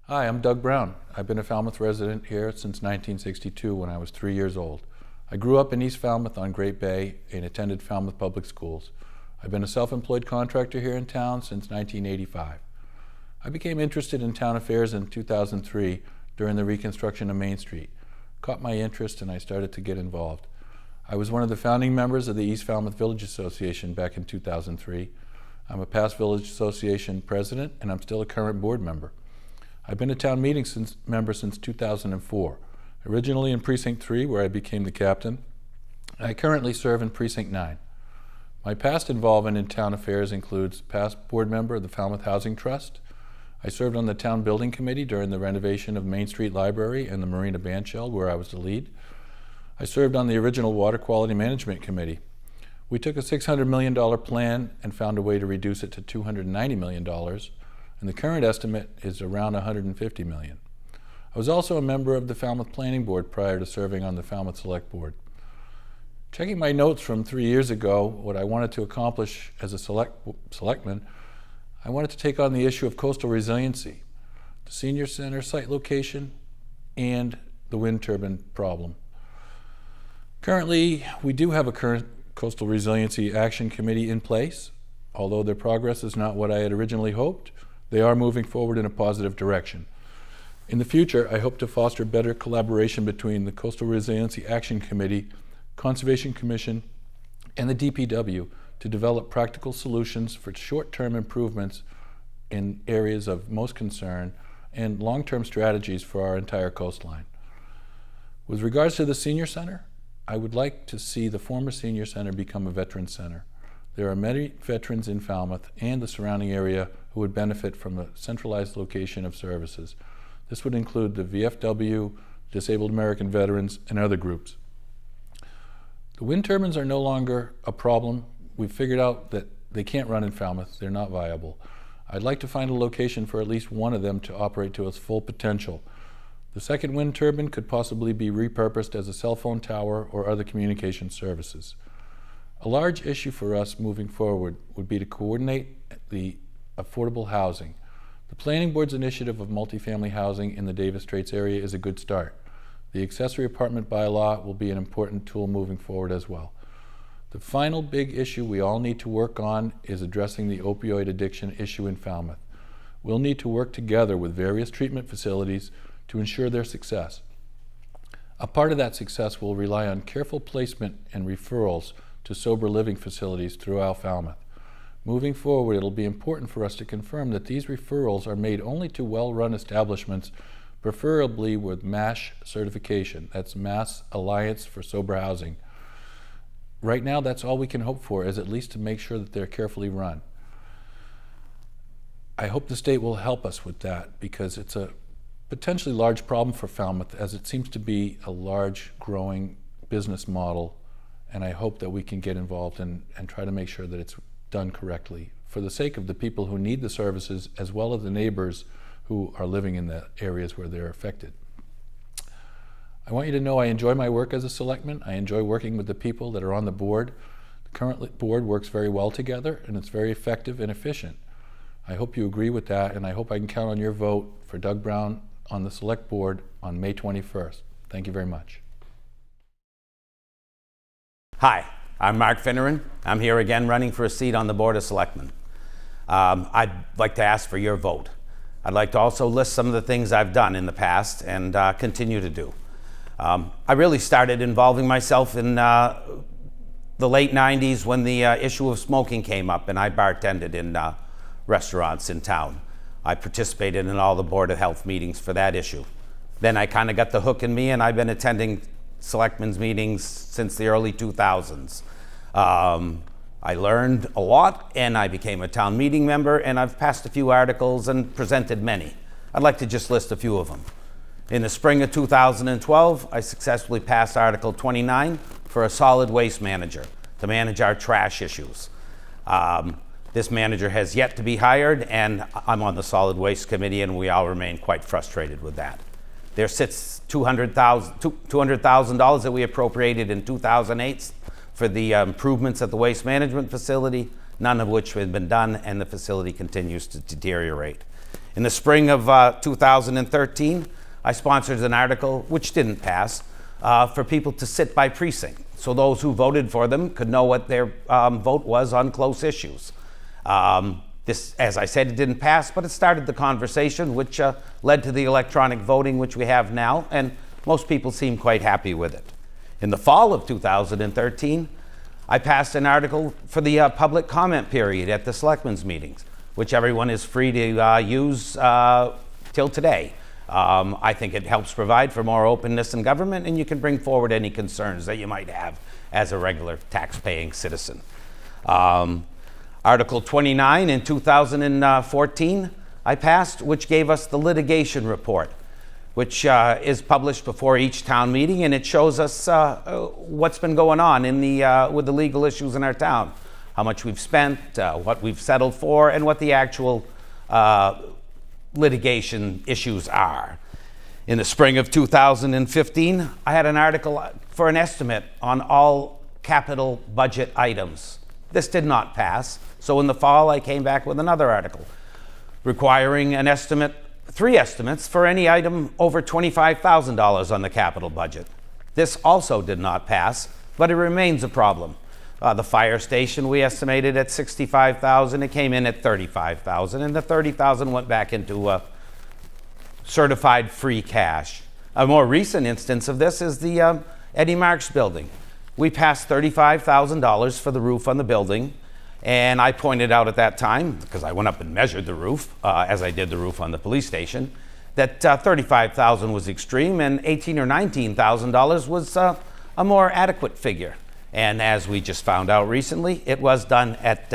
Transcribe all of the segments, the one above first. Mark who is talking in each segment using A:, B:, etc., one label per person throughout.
A: Hi, I'm Doug Brown. I've been a Falmouth resident here since 1962 when I was 3 years old. I grew up in East Falmouth on Great Bay and attended Falmouth Public Schools. I've been a self-employed contractor here in town since 1985. I became interested in town affairs in 2003 during the reconstruction of Main Street. Caught my interest and I started to get involved. I was one of the founding members of the East Falmouth Village Association back in 2003. I'm a past Village Association president and I'm still a current board member. I've been a town meeting member since 2004, originally in Precinct 3 where I became the captain. I currently serve in Precinct 9. My past involvement in town affairs includes past board member of the Falmouth Housing Trust. I served on the town building committee during the renovation of Main Street Library and the Marina Bandshell where I was the lead. I served on the original Water Quality Management Committee. We took a $600 million plan and found a way to reduce it to $290 million, and the current estimate is around $150 million. I was also a member of the Falmouth Planning Board prior to serving on the Falmouth Select Board. Checking my notes from 3 years ago, what I wanted to accomplish as a selectman, I wanted to take on the issue of coastal resiliency, the senior center site location, and the wind turbine problem. Currently, we do have a current Coastal Resiliency Action Committee in place. Although their progress is not what I had originally hoped, they are moving forward in a positive direction. In the future, I hope to foster better collaboration between the Coastal Resiliency Action Committee, Conservation Commission, and the DPW to develop practical solutions for short-term improvements in areas of most concern and long-term strategies for our entire coastline. With regards to the Senior Center, I would like to see the former Senior Center become a Veterans Center. There are many veterans in Falmouth and the surrounding area who would benefit from a centralized location of services. This would include the VFW, Disabled American Veterans, and other groups. The wind turbines are no longer a problem. We've figured out that they can't run in Falmouth. They're not viable. I'd like to find a location for at least one of them to operate to its full potential. The second wind turbine could possibly be repurposed as a cell phone tower or other communication services. A large issue for us moving forward would be to coordinate the affordable housing. The Planning Board's initiative of multifamily housing in the Davis Straits area is a good start. The accessory apartment bylaw will be an important tool moving forward as well. The final big issue we all need to work on is addressing the opioid addiction issue in Falmouth. We'll need to work together with various treatment facilities to ensure their success. A part of that success will rely on careful placement and referrals to sober living facilities throughout Falmouth. Moving forward, it'll be important for us to confirm that these referrals are made only to well-run establishments, preferably with MASH certification. That's Mass Alliance for Sober Housing. Right now, that's all we can hope for, is at least to make sure that they're carefully run. I hope the state will help us with that because it's a potentially large problem for Falmouth, as it seems to be a large growing business model, and I hope that we can get involved and try to make sure that it's done correctly for the sake of the people who need the services as well as the neighbors who are living in the areas where they're affected. I want you to know I enjoy my work as a selectman. I enjoy working with the people that are on the board. The current board works very well together and it's very effective and efficient. I hope you agree with that, and I hope I can count on your vote for Doug Brown on the Select Board on May 21st. Thank you very much.
B: Hi, I'm Mark Finneran. I'm here again running for a seat on the Board of Selectmen. I'd like to ask for your vote. I'd like to also list some of the things I've done in the past and continue to do. I really started involving myself in the late 90s when the issue of smoking came up, and I bartended in restaurants in town. I participated in all the Board of Health meetings for that issue. Then I kind of got the hook in me, and I've been attending selectmen's meetings since the early 2000s. I learned a lot, and I became a town meeting member, and I've passed a few articles and presented many. I'd like to just list a few of them. In the spring of 2012, I successfully passed Article 29 for a solid waste manager to manage our trash issues. This manager has yet to be hired, and I'm on the Solid Waste Committee, and we all remain quite frustrated with that. There sits $200,000 that we appropriated in 2008 for the improvements at the waste management facility, none of which have been done, and the facility continues to deteriorate. In the spring of 2013, I sponsored an article, which didn't pass, for people to sit by precinct, so those who voted for them could know what their vote was on close issues. This, as I said, it didn't pass, but it started the conversation, which led to the electronic voting, which we have now, and most people seem quite happy with it. In the fall of 2013, I passed an article for the public comment period at the selectmen's meetings, which everyone is free to use till today. I think it helps provide for more openness in government, and you can bring forward any concerns that you might have as a regular tax-paying citizen. Article 29 in 2014 I passed, which gave us the litigation report, which is published before each town meeting, and it shows us what's been going on in with the legal issues in our town, how much we've spent, what we've settled for, and what the actual litigation issues are. In the spring of 2015, I had an article for an estimate on all capital budget items. This did not pass, so in the fall I came back with another article requiring an estimate, 3 estimates for any item over $25,000 on the capital budget. This also did not pass, but it remains a problem. The fire station we estimated at $65,000, it came in at $35,000, and the $30,000 went back into certified free cash. A more recent instance of this is the Eddie Marks building. We passed $35,000 for the roof on the building, and I pointed out at that time, because I went up and measured the roof, as I did the roof on the police station, that $35,000 was extreme and $18,000 or $19,000 was a more adequate figure. And as we just found out recently, it was done at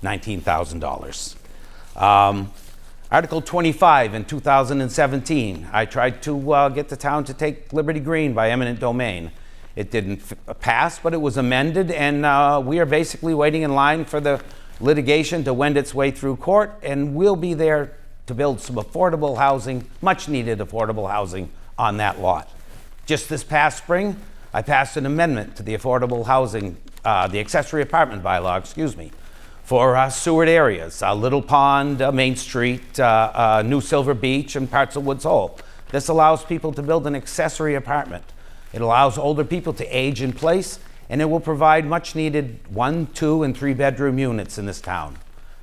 B: $19,000. Article 25 in 2017, I tried to get the town to take Liberty Green by eminent domain. It didn't pass, but it was amended, and we are basically waiting in line for the litigation to wend its way through court, and we'll be there to build some affordable housing, much needed affordable housing on that lot. Just this past spring, I passed an amendment to the affordable housing, the accessory apartment bylaw, for Seward areas, Little Pond, Main Street, New Silver Beach, and parts of Woods Hole. This allows people to build an accessory apartment. It allows older people to age in place, and it will provide much needed 1, 2, and 3 bedroom units in this town.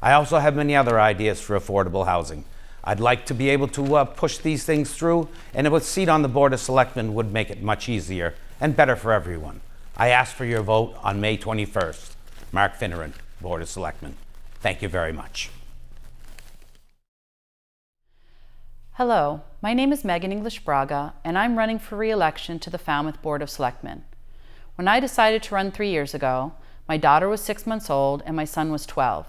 B: I also have many other ideas for affordable housing. I'd like to be able to push these things through, and a seat on the Board of Selectmen would make it much easier and better for everyone. I ask for your vote on May 21st. Mark Finneran, Board of Selectmen. Thank you very much.
C: Hello, my name is Megan English Braga, and I'm running for re-election to the Falmouth Board of Selectmen. When I decided to run 3 years ago, my daughter was 6 months old and my son was 12.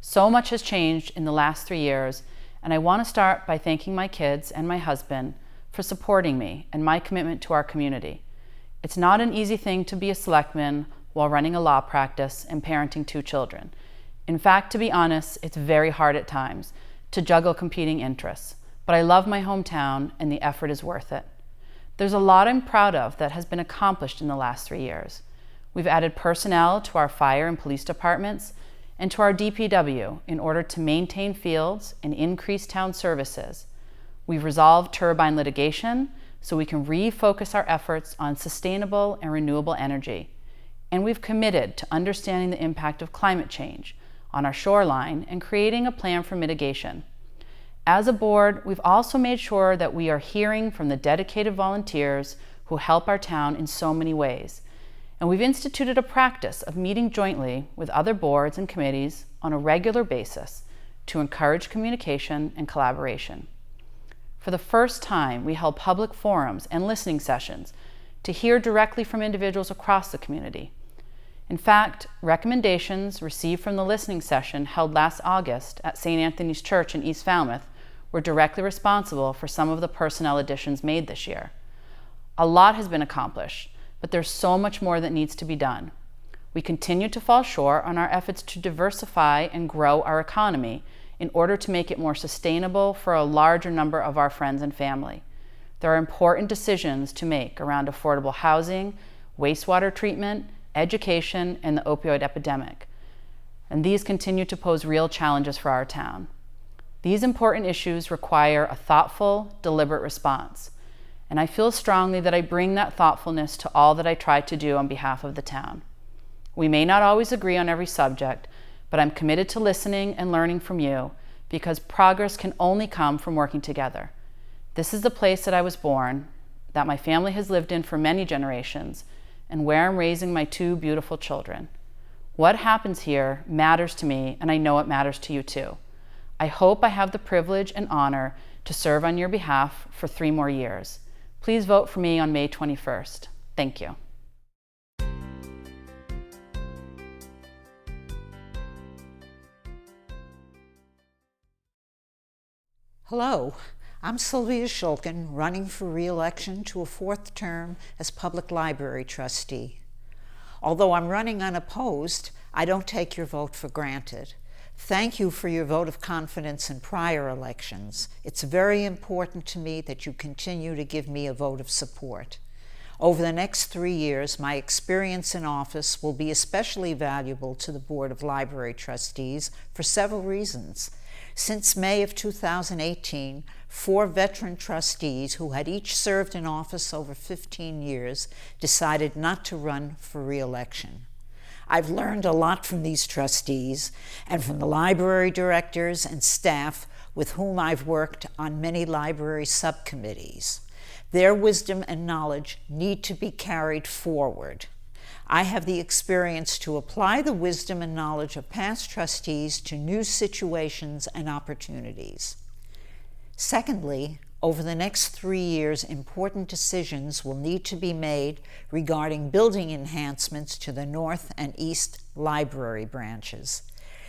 C: So much has changed in the last 3 years, and I want to start by thanking my kids and my husband for supporting me and my commitment to our community. It's not an easy thing to be a selectman while running a law practice and parenting 2 children. In fact, to be honest, it's very hard at times to juggle competing interests. But I love my hometown and the effort is worth it. There's a lot I'm proud of that has been accomplished in the last 3 years. We've added personnel to our fire and police departments and to our DPW in order to maintain fields and increase town services. We've resolved turbine litigation so we can refocus our efforts on sustainable and renewable energy. And we've committed to understanding the impact of climate change on our shoreline and creating a plan for mitigation. As a board, we've also made sure that we are hearing from the dedicated volunteers who help our town in so many ways. And we've instituted a practice of meeting jointly with other boards and committees on a regular basis to encourage communication and collaboration. For the first time, we held public forums and listening sessions to hear directly from individuals across the community. In fact, recommendations received from the listening session held last August at St. Anthony's Church in East Falmouth were directly responsible for some of the personnel additions made this year. A lot has been accomplished, but there's so much more that needs to be done. We continue to fall short on our efforts to diversify and grow our economy in order to make it more sustainable for a larger number of our friends and family. There are important decisions to make around affordable housing, wastewater treatment, education, and the opioid epidemic. And these continue to pose real challenges for our town. These important issues require a thoughtful, deliberate response, and I feel strongly that I bring that thoughtfulness to all that I try to do on behalf of the town. We may not always agree on every subject, but I'm committed to listening and learning from you because progress can only come from working together. This is the place that I was born, that my family has lived in for many generations, and where I'm raising my 2 beautiful children. What happens here matters to me, and I know it matters to you too. I hope I have the privilege and honor to serve on your behalf for 3 more years. Please vote for me on May 21st. Thank you.
D: Hello, I'm Sylvia Shulkin, running for re-election to a 4th term as Public Library Trustee. Although I'm running unopposed, I don't take your vote for granted. Thank you for your vote of confidence in prior elections. It's very important to me that you continue to give me a vote of support. Over the next 3 years, my experience in office will be especially valuable to the Board of Library Trustees for several reasons. Since May of 2018, 4 veteran trustees who had each served in office over 15 years decided not to run for re-election. I've learned a lot from these trustees and from the library directors and staff with whom I've worked on many library subcommittees. Their wisdom and knowledge need to be carried forward. I have the experience to apply the wisdom and knowledge of past trustees to new situations and opportunities. Secondly, over the next 3 years, important decisions will need to be made regarding building enhancements to the North and East Library branches.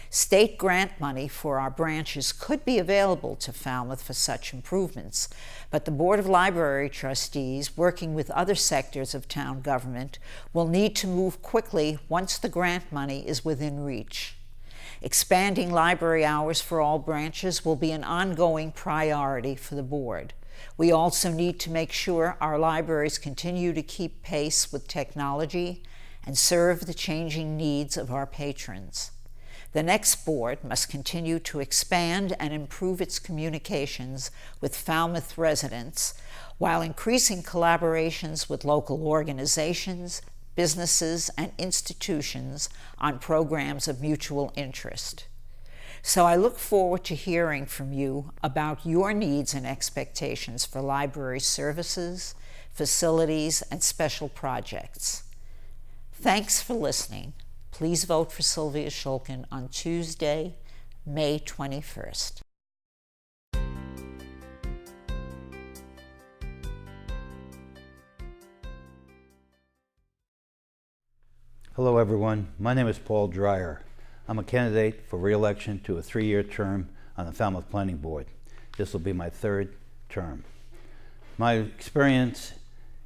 D: State grant money for our branches could be available to Falmouth for such improvements, but the Board of Library Trustees, working with other sectors of town government, will need to move quickly once the grant money is within reach. Expanding library hours for all branches will be an ongoing priority for the board. We also need to make sure our libraries continue to keep pace with technology and serve the changing needs of our patrons. The next board must continue to expand and improve its communications with Falmouth residents while increasing collaborations with local organizations, businesses, and institutions on programs of mutual interest. So I look forward to hearing from you about your needs and expectations for library services, facilities, and special projects. Thanks for listening. Please vote for Sylvia Shulkin on Tuesday, May 21st.
E: Hello everyone, my name is Paul Dreyer. I'm a candidate for re-election to a 3-year term on the Falmouth Planning Board. This will be my 3rd term. My experience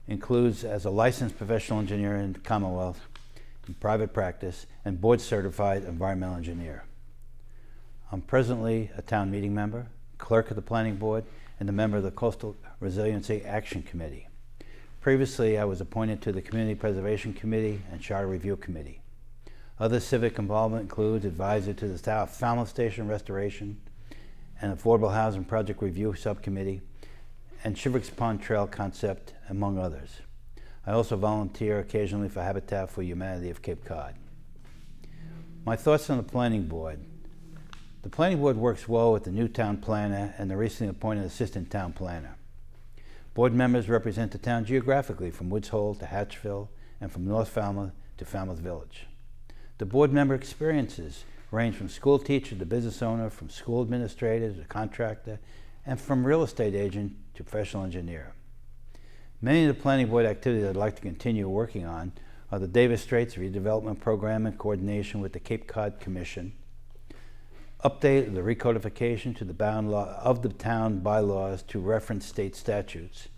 E: includes as a licensed professional engineer in the Commonwealth, in private practice, and board-certified environmental engineer. I'm presently a town meeting member, clerk of the Planning Board, and a member of the Coastal Resiliency Action Committee. Previously, I was appointed to the Community Preservation Committee and Charter Review Committee. Other civic involvement includes advisor to the South Falmouth Station Restoration and Affordable Housing Project Review Subcommittee and Shivericks Pond Trail Concept, among others. I also volunteer occasionally for Habitat for Humanity of Cape Cod. My thoughts on the Planning Board. The Planning Board works well with the new town planner and the recently appointed assistant town planner. Board members represent the town geographically from Woods Hole to Hatchville and from North Falmouth to Falmouth Village. The board member experiences range from school teacher to business owner, from school administrator to contractor, and from real estate agent to professional engineer. Many of the Planning Board activities I'd like to continue working on are the Davis Straits Redevelopment Program in coordination with the Cape Cod Commission, update of the recodification to the bound law of the town bylaws to reference state statutes,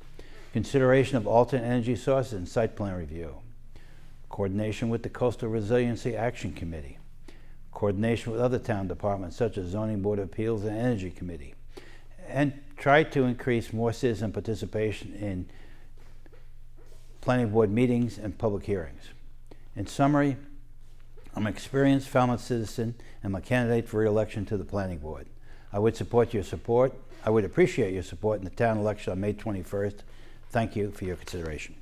E: consideration of alternate energy sources and site plan review, coordination with the Coastal Resiliency Action Committee, coordination with other town departments such as Zoning Board of Appeals and Energy Committee, and try to increase more citizen participation in Planning Board meetings and public hearings. In summary, I'm an experienced Falmouth citizen and I'm a candidate for re-election to the Planning Board. I would appreciate your support in the town election on May 21st. Thank you for your consideration.